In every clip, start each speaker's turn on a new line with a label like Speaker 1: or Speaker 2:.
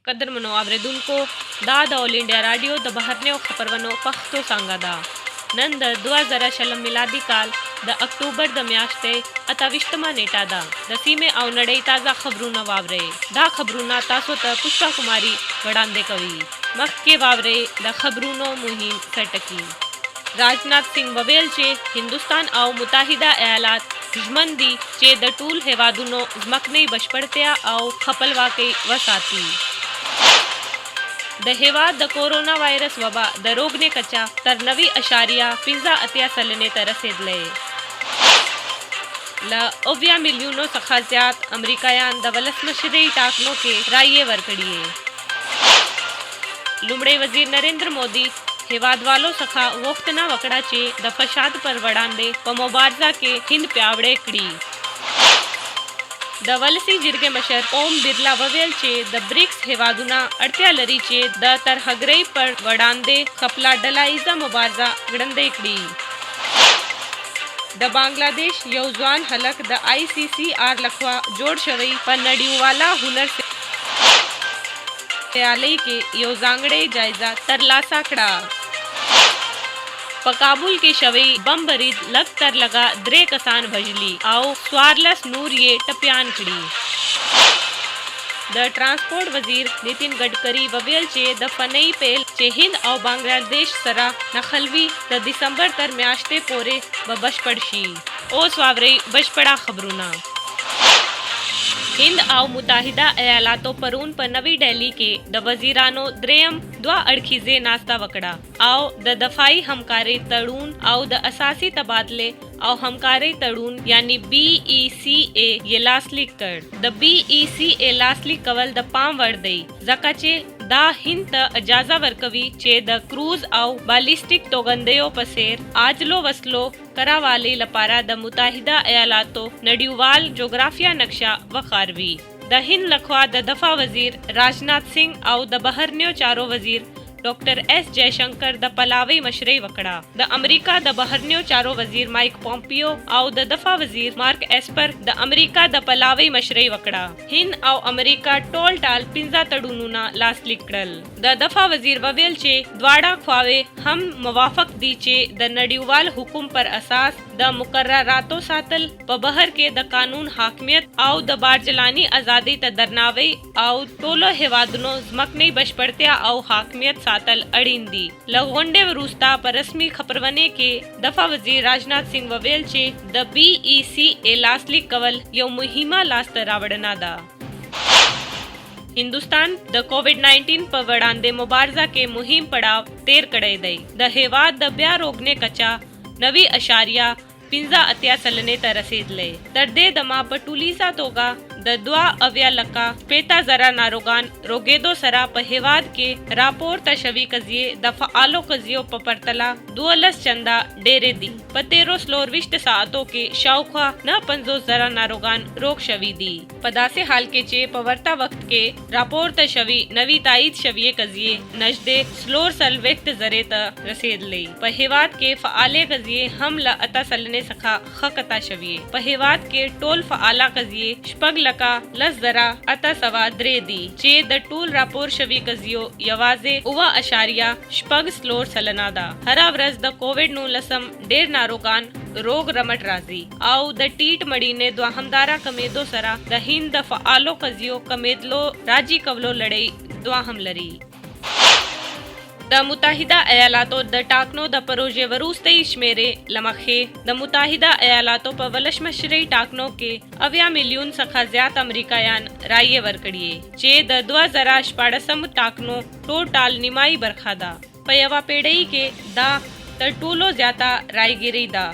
Speaker 1: कदर मनो आवरेदुनको दा the all India radio the बहरने खबरवनो पख्तो सांगदा नन द 2000 मिलादी काल द अक्टूबर द म्याश्ते अताविश्तमा नेटा द सीमे आव नड़ई ताज़ा खबरूना वावरे दा खबरूना तासो त पुष्पा कुमारी वड़ांदे कवी मख के वावरे द खबरूनो मुहिम सटकी राजनाथ सिंह ववेल चे हिंदुस्तान आव मुताहिदा एयालात हुजमंदी चे द टूल हेवादुनो जमकने बशपड़त्या आव खपलवा के वसाती द हेवाद द कोरोना वायरस वबा द रोग ने कचा तर 9.5 सलने तरसेदले ल 9 मिलियनों सखा ज्यात अमरीकायान द वलस मशरे टाकनो के राये वरकड़िए लुमड़े वजीर नरेंद्र मोदी हेवाद वालो सखा वोख्तना वकड़ा चे द फसाद पर वड़ांदे व मुबारजा के हिंद प्यावड़े कड़ी द वलसी जिरगे मशर ओम बिरला ववेल चे द ब्रिक्स हेवादुना अड़त्या लरी चे द तरहगरई पर वड़ांदे खपला डलाइजा मुबारजा गड़ंदे कड़ी द बांग्लादेश यौजवान हलक द ICCR लखवा जोड़ शवई पर नड़ीवाला हुनर से आलई के योजांगड़े जायजा तरलासा खड़ा पकाबुल के शवई बम बरीद लग तर लगा द्रे कसान भजली आओ स्वारलस नूर ये टप्यान खड़ी द ट्रांसपोर्ट वजीर नितिन गडकरी ववेल चे द फनई पेल चे हिंद और बांग्लादेश सरा नखलवी द दिसंबर तर म्याश्ते पोरे ब बशपड़शी ओ स्वावरे बशपड़ा खबरूना हिंद आव मुताहिदा एयालातो परून पर नवी दिल्ली के द वजीरानो द्रेयम द्वा अड़खीजे नास्ता वकड़ा आओ द दफाई हमकारे तड़ून आओ द असासी तबादले आओ हमकारे तड़ून यानी BECA ये लास्ली कर द BECA लास्ली कवल द पाम वर्दई जकाचे दा हिंद त अजाजा वरकवी चे द क्रूज आओ बालिस्टिक तोगंदेयो पसेर आजलो वसलो करावाले लपारा द मुताहिदा एयालातो नड्यूवाल जोग्राफिया नक्शा वखारवी द हिंद लखवा द दफा वजीर राजनाथ सिंह आओ द बहरन्यो चारो वजीर डॉक्टर S जयशंकर द पलावी मशरे वकड़ा द अमेरिका द बहरन्यो चारो वजीर माइक पोम्पियो आओ द दफा वजीर mark Esper the America the Pallavi मशरे वकड़ा हिंद आओ अमेरिका टोल टाल पिंजा तड़ूनुना लास लिकड़ल द दफा वजीर ववेल चे द्वाड़ा ख्वावे हम मुवाफक दी चे द नड्यूवाल हुकुम पर असास द मुकर्ररातो सातल बहर के द कानून हाकमियत आओ द बारजलानी आजादी त दरनावे आओ टोलो हेवादनो जमकने बशपड़त्या आओ हाकमियत सातल अड़िंदी लगोंडे वरूस्ता पर रस्मी खपरवने के दफा वजीर राजनाथ सिंह ववेल चे द BECA लास्ली कवल यो मुहिमा लास्त रावड़ना दा हिंदुस्तान द कोविड-19 पर वड़ांदे मुबारजा के मुहिम पड़ाव तेर कड़े दई द हेवाद द ब्या रोगने कचा 9.5 सलने तरसेदले दर्दे दमा पटुलीसा तोगा द द्वा अव्या लका पेता जरा नारोगान रोगेदो सरा पहेवाद के रापोर तशवी कजिए दफा आलो कजियो पपरतला दुअलस चंदा डेरे दी पतेरो स्लोरविष्ट सातों के शाउखा न 50 जरा नारोगान रोग शवी दी पदासे हाल के चे पवर्ता वक्त के रापोर तशवी नवी ताईद शविये कजिए नजदे स्लोर सलवेक्त जरे त रसेद ले पहेवाद के फ़आले कजिए हम ल अता सलने सखा खकता शविये पहेवाद के टोल फ़आला कजिए शपग का लस जरा अता सवा द्रे दी चे द टूल रापोर शवी कजियो यवाजे उवा अशारिया शपग स्लोर सलनादा हरा वरस द कोविड नु लसम डेर नारोगान रोग रमट राजी आओ द टीट मड़ी ने द्वा हमदारा कमेदो सरा द हिंद द फ़आलो कजियो कमेदलो राजी कवलो लड़ई द्वा हम लरी द मुताहिदा एयालातो द टाकनो द परोजे वरूस्तई शमेरे लमखे द मुताहिदा एयालातो पर वलश मशरे टाकनो के 9 मिलियन सखा ज्यात अमरीकायान राये वरकड़िए चे द 2018 टाकनो टोटाल निमाई बरखादा पयवा पेड़ई के दा त टूलो ज्याता रायगिरी दा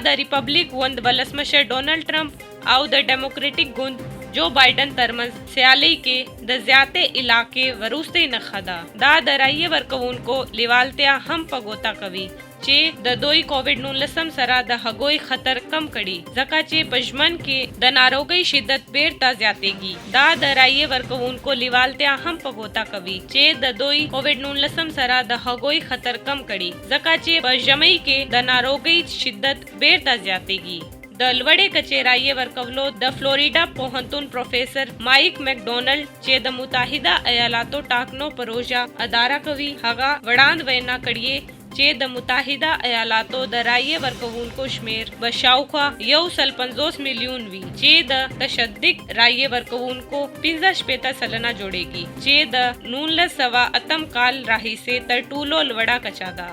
Speaker 1: द रिपब्लिक वंद वलस मशर डोनाल्ड ट्रंप आओ द डेमोक्रेटिक गुंद जो बाइडन तरमज स्याली के द ज्याते इलाके वरूस्ते नखदा दा दराइये वर्कवून को लिवालत्या हम पगोता कवी चे द दोई कोविड नु लसम सरा द हगोई खतर कम कड़ी जका चे पजमन के द नारोगई शिद्दत बेरता ज्यातेगी दा दराइये वर्कवून को लिवालत्या हम पगोता कवी चे द दोई कोविड नु लसम सरा द हगोई खतर कम कड़ी जका चे पजमई के द नारोगई शिद्दत बेरता ज्यातेगी د لوړې کچې رایې ورکولو د فلوریډا پوهنتون پروفیسر مایک میکډونلډ چې د متحده ایالاتو ټاکنو پروژه اداره کوي هغه وړاند وینا کړې چې د متحده ایالاتو د رایې ورکوونکو شمیر به شاوخوا 150 میلیون وي چې د تشدد رایې ورکوونکو 15 سلنه جوړیږي چې د 1908 کال راهیسې تر ټولو لوړه کچه ده.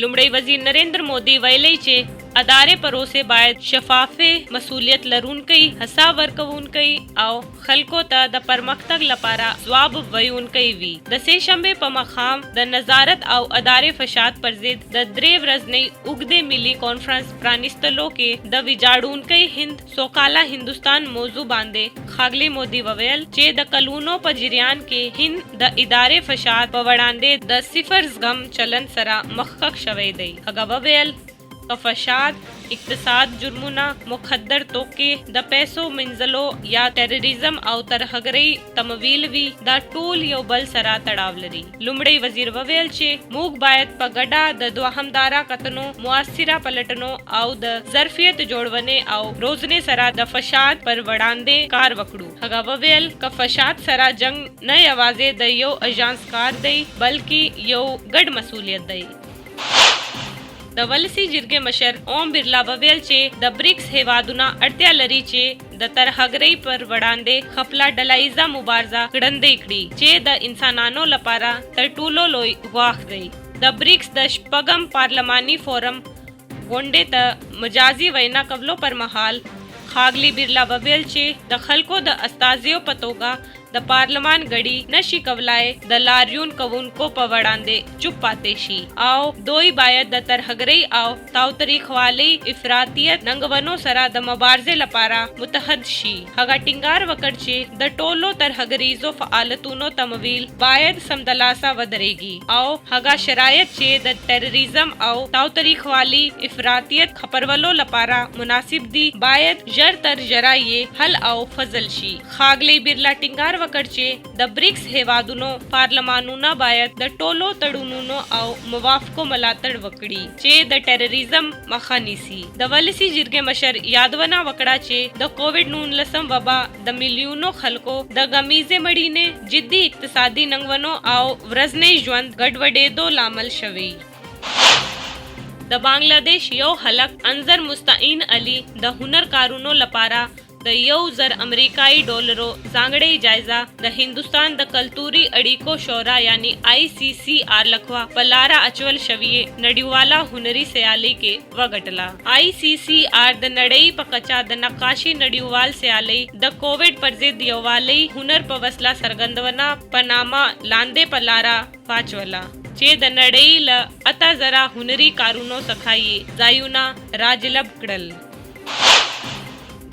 Speaker 1: لومړی وزیر نریندر مودي ویلي چې ادارې پروسه باید شفافه، مسؤلیت لرونکي، حساب ورکوونکي او خلکو ته د پرمختګ لپاره ځواب ویونکي وي. د سه شنبه په مخام د نظارت او ادارې فساد پر ضد د 3 ورځنۍ اوږدې ملي کانفرنس پرانیستلو کې د ویجاړونکي هند سوکاله هندستان موضوع باندې ښاغلي مودي وویل چې د کلونو په جریان کې هند د ادارې فساد په وړاندې د صفر زغم چلن سره مخکښ شوی دی. هغه وویل فساد، اقتصاد جرمونه، مخدر توکې، د پیسو منځلو یا ټیرریزم او ترهګرۍ تمویل وي دا ټول یو بل سره تړاو لري. لومړی وزیر وویل چې موږ باید په ګډه د دوامداره کتنو، مؤثره پلټنو او د ظرفیت جوړونې او روزنې سره د فساد پر وړاندې کار وکړو. هغه وویل که فساد سره جنگ نه یوازې د یو اژانس کار دی بلکې یو ګډ مسؤلیت دی. د ولسی جرګې مشر اوم برلا وویل چې د بریکس هیوادونه اړتیا لري چې د ترهګرۍ پر وړاندې خپله ډلهییزه مبارزه ګړندۍ کړي چې د انسانانو لپاره تر ټولو لوی ګواښ دی. د بریکس د شپږم پارلماني فورم غونډې ته مجازي وینا کولو پر مهال ښاغلي برلا وویل چې د خلکو د استازیو په توګه د پارلمان غړي نشي کولای د لاریون کوونکو په وړاندې چوپ پاتې شي او دوی باید د ترهګرۍ او تاوتریخوالي افراطیت ننګونو سره د مبارزې لپاره متحد شي. هغه ټینګار وکړ چې د ټولو ترهګریزو فعالیتونو تمویل باید سمدلاسه ودرېږي او هغه شرایط چې د ټیرریزم او تاوتریخوالي افراطیت خپرولو لپاره مناسب دي باید ژر تر ژره یې حل او فضل شي. ښاغلي برلا ټینګار وکړ چې د بریکس هیوادونو پارلمانونه باید د ټولو تړونونو او موافقو ملاتړ وکړي چې د ټیرریزم مخه نیسي. د ولسی جرګې مشر یادونه وکړه چې د کووډ-19 وبا د میلیونو خلکو د غمیزې مړینې، جدي اقتصادي ننګونو او ورځني ژوند ګډوډېدو لامل شوی. د بنگلاديش یو هلک انظر مستعین علي د هنرکارونو لپاره د 1000 امریکایي ډالرو ځانګړې جایزه د هندستان د کلتوري اړیکو شورا یعنی ICCR لخوا په لاره اچول شوې نړیواله هنري سیالۍ کې وګټله. ICCR د نړۍ په کچه د نقاشي نړیوال سیالۍ د کووډ پر ضد یووالي هنر په وسله څرګندونه په نامه لاندې په لاره واچوله چې د نړۍ له 8000 هنري کارونو څخه یې ځایونه راجلب کړل.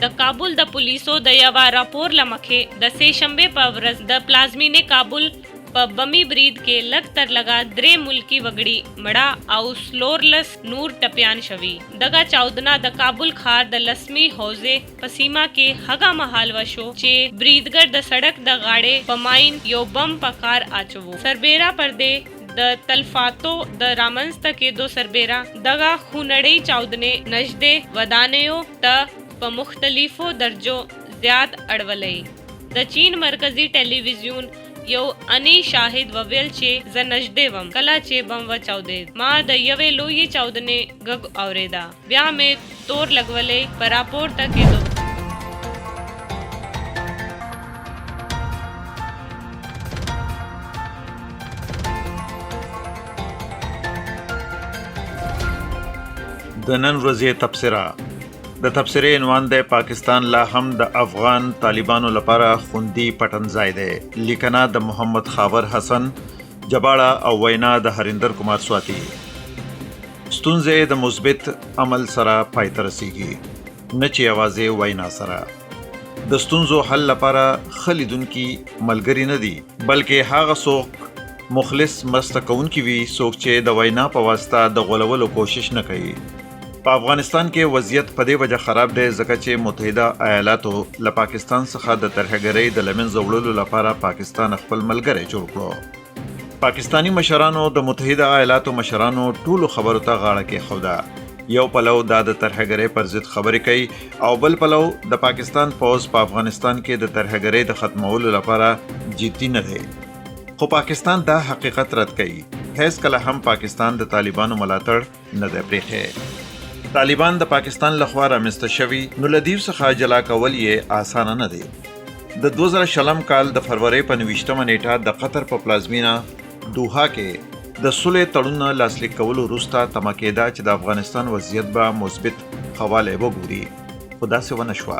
Speaker 1: د کابل د پولیسو د یو راپور لمخې د سه شنبه په ورځ د پلازمینې کابل په بمی برید کې لږ تر لږه 3 ملکی وګړي مړه او سلورلس نور ټپیان شوي. دغه چاودنه د کابل ښار د لسمی حوزې په سیمه کې هغه مهال وشو چې بریدګر د سړک د غاړې په ماین یو بم په کار اچوو. سربیره پردې د تلفاتو د رامنځته کېدو سربیره دغه خونړۍ چاودنې نږدې ودانیو ته په مختلفو درجو زیات اړولې. د چین مرکزی ټلویزیون یو انی شاهد وویل چې زه نږدې وم کله چې بم وچاودید. ما د یوې لویې چاودنې غږ اوریدا، بیا مې تور لګولې په راپورته کېدو.
Speaker 2: د نن ورځې تبصره. د تبصرې عنوان دی پاکستان لا هم د افغان طالبانو لپاره خوندي پټنځای دی. لیکنه د محمد خاور حسن، جباړه او وینا د هریندر کمار سواتی. ستونزې د مثبت عمل سره پای ته رسیږي، نه چې یوازې وینا سره. د ستونزو حل لپاره ښه لیدونکي ملګري نه دي بلکې هغه څوک مخلص مرسته کوونکي وي څوک چې د وینا په واسطه د غولولو کوشش نه کوي. په افغانستان کې وضعیت په دې وجه خراب دی ځکه چې متحده ایالاتو له پاکستان څخه د ترهګرۍ د لمنځه وړلو لپاره پاکستان خپل ملګری جوړ کړو. پاکستانی مشرانو د متحده ایالاتو مشرانو ټولو خبرو ته غاړه کېښوده یو پلو دا د ترهګرۍ پر ضد خبرې کوي او بل پلو د پاکستان پوز په افغانستان کې د ترهګرۍ د ختمولو لپاره جدي نه دی. خو پاکستان دا حقیقت رد کوي. هیڅ کله هم پاکستان د طالبانو ملاتړ نه دی پرېښی. طالبان د پاکستان لخوا رامنځته شوي نو له دیو څخه جلا کول یې اسانه نه دی. د 2020 کال د فروری په 29مه نیټه د قطر په پلازمینه دوحه کې د صلح تړون لاسلیک کولو وروسته تمه کېده چې د افغانستان وضعیت به مثبت حواله وګوري، خو داسې ونه شوه.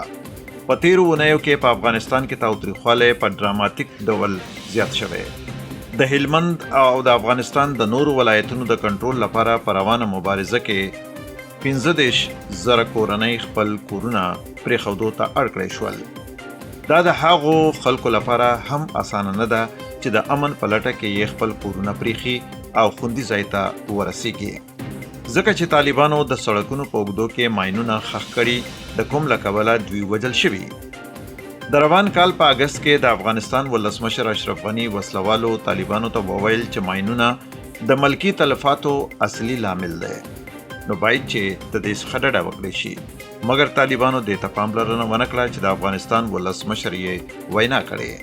Speaker 2: په تیرو اونیو کې په افغانستان کې تاوتریخوالی په ډراماتیک ډول زیات شوی. د هلمند او د افغانستان د نورو ولایتونو د کنټرول لپاره په روانه مبارزه کې 15,000 کورنۍ خپل کورونه پرېښودو ته اړ کړی شول. دا د هغو خلکو لپاره هم اسانه نه ده چې د امن په لټه کې یې خپل کورونه پرېښي او خوندي ځای ته ورسیږي، ځکه چې طالبانو د سړکونو په اوږدو کې ماینونه ښخ کړي، د کوم له کبله دوی وژل شوي. د روان کال په اګست کې د افغانستان ولسمشر اشرف غني وسلوالو طالبانو ته وویل چې ماینونه د ملکي تلفاتو اصلي لامل دی، نو باید چې د دې څخه ډډه وکړی شي. مګر طالبانو دې ته پاملرنه ونه کړه چې د افغانستان ولسمشر یې وینا کړې.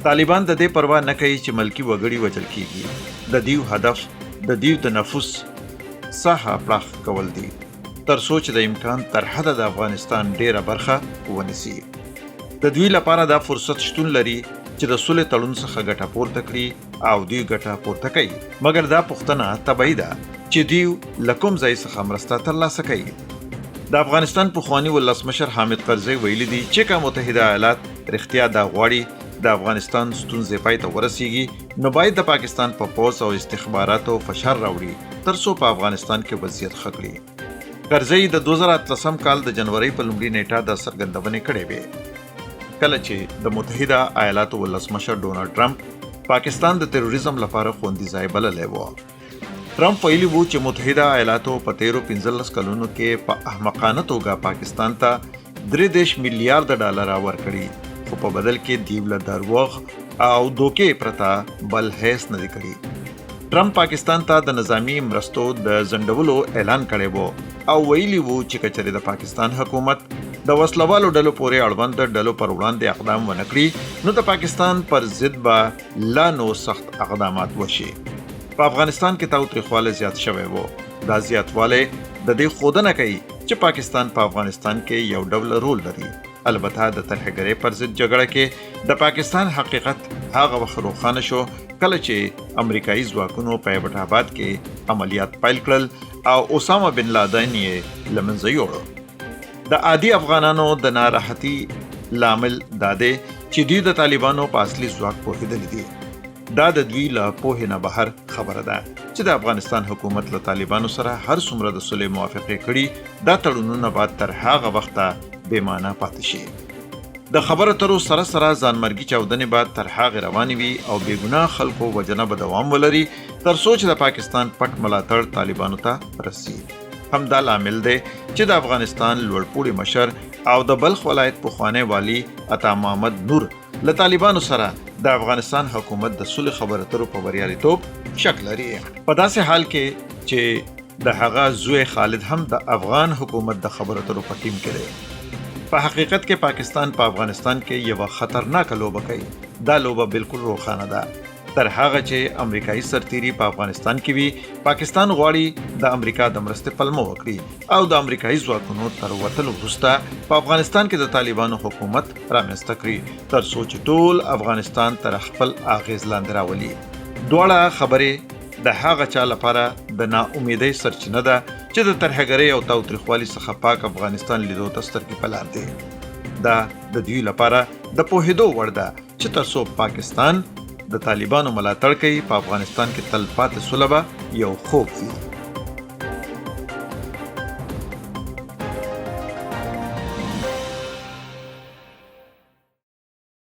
Speaker 2: طالبان د دې پروا نه کوي چې ملکی وګړي وژل کیږي. د دیو هدف د دیو د نفوس ساحه پراخ کول دي تر څو چې د امکان تر حده د افغانستان ډیره برخه ونیسي. د دوی لپاره دا فرصت شتون لري چې د صلح تړون څخه ګټه پورته کړي او دوی ګټه پورته کوي. مګر دا پوښتنه طبیعي ده چې دوی له کوم ځای څخه مرسته ترلاسه کوي. د افغانستان پخواني ولسمشر حامد کرزي ویلي دي چې که متحده ایالات رښتیا دا غواړي د افغانستان ستونزې پای ته ورسیږي، نو باید د پاکستان په پوځ او استخباراتو فشار راوړي تر څو په افغانستان کې وضعیت ښه کړي. کرزي د 2018 کال د جنوري په لومړۍ نیټه د څرګندونې کړې وې، کله چې د متحده ایالاتو ولسمشر ډونالډ ټرمپ پاکستان د تروریزم لپاره خوندي ځای بللی و. ټرمپ ویلي و چې متحده ایالاتو په تیرو 15 کلونو کې په احمقانه توګه پاکستان ته 3 میلیارډ ډالر ورکړي، خو په بدل کې دیو له دروغ او دوکې پرته بل هیڅ نه دی کړی. ټرمپ پاکستان ته د نظامی مرستو د ځنډولو اعلان کړی و او ویلي و چې کچره د پاکستان حکومت د وسلوالو ډلو پورې اړوند ډلو پر وړاندې اقدام ونه کړي، نو د پاکستان پر ضد به لا نو سخت اقدامات وشي. په افغانستان کې تاوتریخوالی زیات شوی و. دا زیاتوالی د دې ښودنه کوي چې پاکستان په افغانستان کې یو ډول رول لري. البته د ترهګرۍ پر ضد جګړه کې د پاکستان حقیقت هغه وخت روښانه شو کله چې امریکایي ځواکونو په ایبټ آباد کې عملیات پیل کړل او اسامه بن لادن یې له منځه یوړ. د عادي افغانانو د ناراحتي لامل دا دی چې دوی د طالبانو په اصلي ځواک پوهېدلي دي. دا د دوی له پوهې نه بهر خبره ده چې د افغانستان حکومت له طالبانو سره هر څومره د صلح موافقې کړي، دا تړونونه بعد تر هغه وخته بې معنا پاتې شي. د خبرو اترو سره سره ځانمرګي چاودنې بعد تر هغې روانې وي او بې ګناه خلکو وژنه به دوام ولري تر څو چې د پاکستان پټ ملاتړ طالبانو ته رسي. همدا لامل دی چې د افغانستان لوړپوړي مشر او د بلخ ولایت پخوانی والی عطا محمد نور له طالبانو سره د افغانستان حکومت د صلح خبرو اترو په بریالیتوب شک لري. په داسې حال کې چې د هغه زوی خالد هم د افغان حکومت د خبرو اترو په ټیم کې دی. په حقیقت کې پاکستان په افغانستان کې یو خطرناک لوبه کوي. دا لوبه بالکل روښانه ده. تر هغه چې امریکایي سرتیري په افغانستان کې وي، پاکستان غواړي د امریکا د مرستې پلمه وکړي او د امریکایي ځواکونو تر وتلو وروسته په افغانستان کې د طالبانو حکومت رامنځته کړي تر څو چې ټول افغانستان تر خپل اغیز لاندې راولي. دواړه خبرې د هغه چا لپاره د ناامیدۍ سرچینه ده چې د ترهګرۍ او تاوتریخوالي څخه پاک افغانستان لیدو ته سترګې په لار دی. دا د دوی لپاره د پوهېدو وړ ده چې تر څو پاکستان د طالبانو ملاتړ کوي، په افغانستان کې تل پاتې صلح به یو خوب وي.